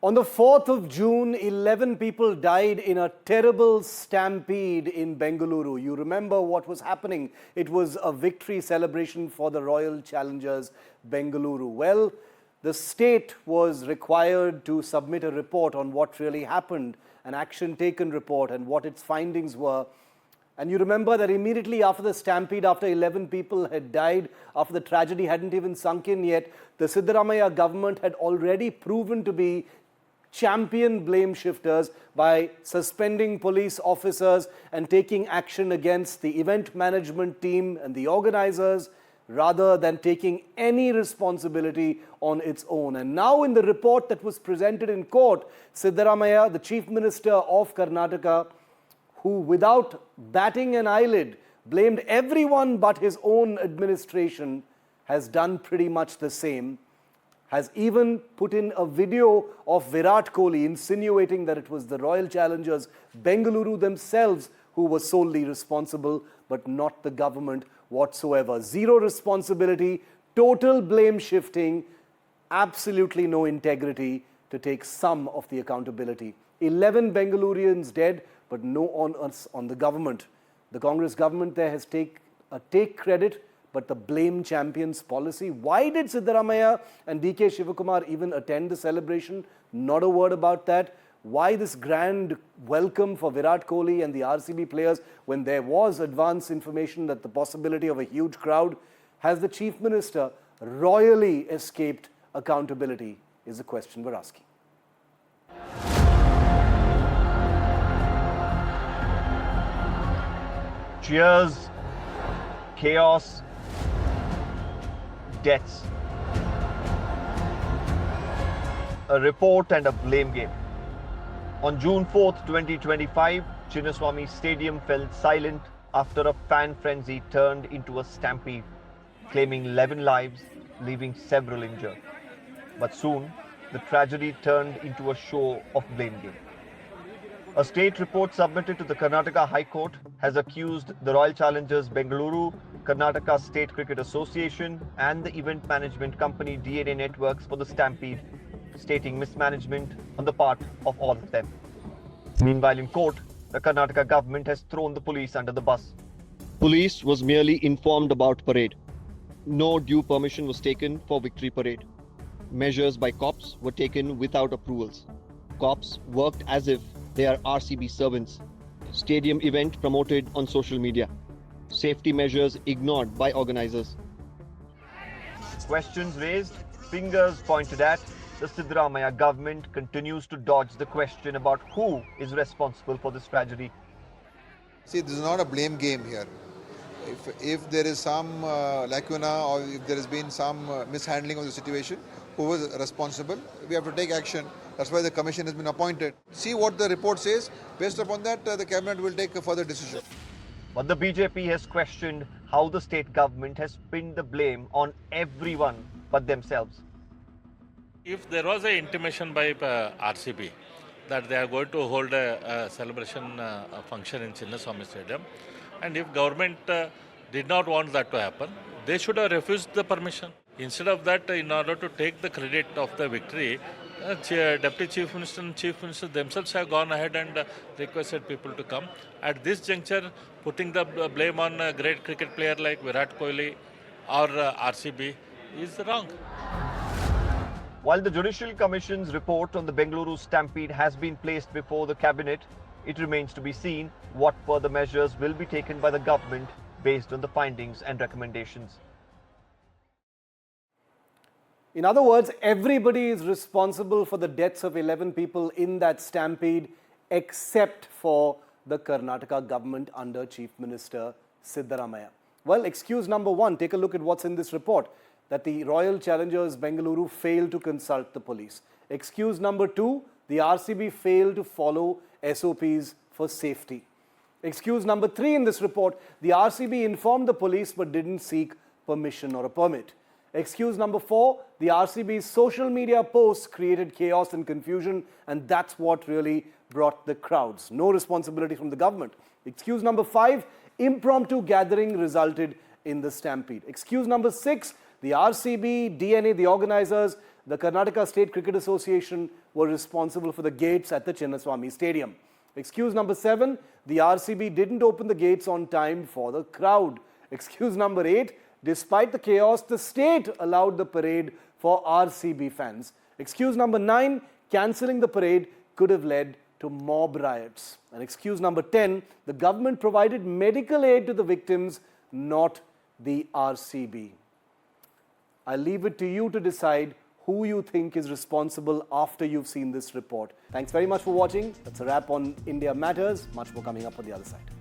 On the 4th of June, 11 people died in a terrible stampede in Bengaluru. You remember what was happening. It was a victory celebration for the Royal Challengers Bengaluru. Well, the state was required to submit a report on what really happened, an action taken report and what its findings were. And you remember that immediately after the stampede, after 11 people had died, after the tragedy hadn't even sunk in yet, the Siddaramaiah government had already proven to be champion blame shifters by suspending police officers and taking action against the event management team and the organizers rather than taking any responsibility on its own. And now in the report that was presented in court, Siddaramaiah, the Chief Minister of Karnataka, who without batting an eyelid blamed everyone but his own administration, has done pretty much the same. Has even put in a video of Virat Kohli insinuating that it was the Royal Challengers Bengaluru themselves who were solely responsible, but not the government whatsoever. Zero responsibility, total blame shifting, absolutely no integrity to take some of the accountability. 11 Bengalurians dead, but no onus on the government. The Congress government there has take credit, but the blame champions policy. Why did Siddaramaiah and DK Shivakumar even attend the celebration? Not a word about that. Why this grand welcome for Virat Kohli and the RCB players when there was advance information that the possibility of a huge crowd? Has the Chief Minister royally escaped accountability is the question we're asking. Cheers, chaos, deaths. A report and a blame game. On June 4th, 2025, Chinnaswamy Stadium fell silent after a fan frenzy turned into a stampede, claiming 11 lives, leaving several injured. But soon, the tragedy turned into a show of blame game. A state report submitted to the Karnataka High Court has accused the Royal Challengers Bengaluru, Karnataka State Cricket Association and the event management company DNA Networks for the stampede, stating mismanagement on the part of all of them. Meanwhile, in court, the Karnataka government has thrown the police under the bus. Police was merely informed about parade. No due permission was taken for victory parade. Measures by cops were taken without approvals. Cops worked as if they are RCB servants. Stadium event promoted on social media. Safety measures ignored by organizers. Questions raised, fingers pointed at. The Siddaramaiah government continues to dodge the question about who is responsible for this tragedy. See, this is not a blame game here. If there is some lacuna or if there has been some mishandling of the situation, who was responsible, we have to take action. That's why the commission has been appointed. See what the report says. Based upon that, the cabinet will take a further decision. But the BJP has questioned how the state government has pinned the blame on everyone but themselves. If there was an intimation by RCB that they are going to hold a celebration function in Chinnaswamy Stadium, and if government did not want that to happen, they should have refused the permission. Instead of that, in order to take the credit of the victory, Deputy Chief Minister and Chief Minister themselves have gone ahead and requested people to come. At this juncture, putting the blame on a great cricket player like Virat Kohli or RCB is wrong. While the Judicial Commission's report on the Bengaluru Stampede has been placed before the Cabinet, it remains to be seen what further measures will be taken by the government based on the findings and recommendations. In other words, everybody is responsible for the deaths of 11 people in that stampede except for the Karnataka government under Chief Minister Siddaramaiah. Well, excuse number one, take a look at what's in this report, that the Royal Challengers Bengaluru failed to consult the police. Excuse number two, the RCB failed to follow SOPs for safety. Excuse number three in this report, the RCB informed the police but didn't seek permission or a permit. Excuse number four, the RCB's social media posts created chaos and confusion, and that's what really brought the crowds. No responsibility from the government. Excuse number five, impromptu gathering resulted in the stampede. Excuse number six, the RCB, DNA, the organizers the Karnataka State Cricket Association were responsible for the gates at the Chinnaswamy Stadium. Excuse number 7, the RCB didn't open the gates on time for the crowd. Excuse number 8, despite the chaos, the state allowed the parade for RCB fans. Excuse number 9, cancelling the parade could have led to mob riots. And excuse number 10, the government provided medical aid to the victims, not the RCB. I'll leave it to you to decide who you think is responsible after you've seen this report. Thanks very much for watching. That's a wrap on India Matters. Much more coming up on the other side.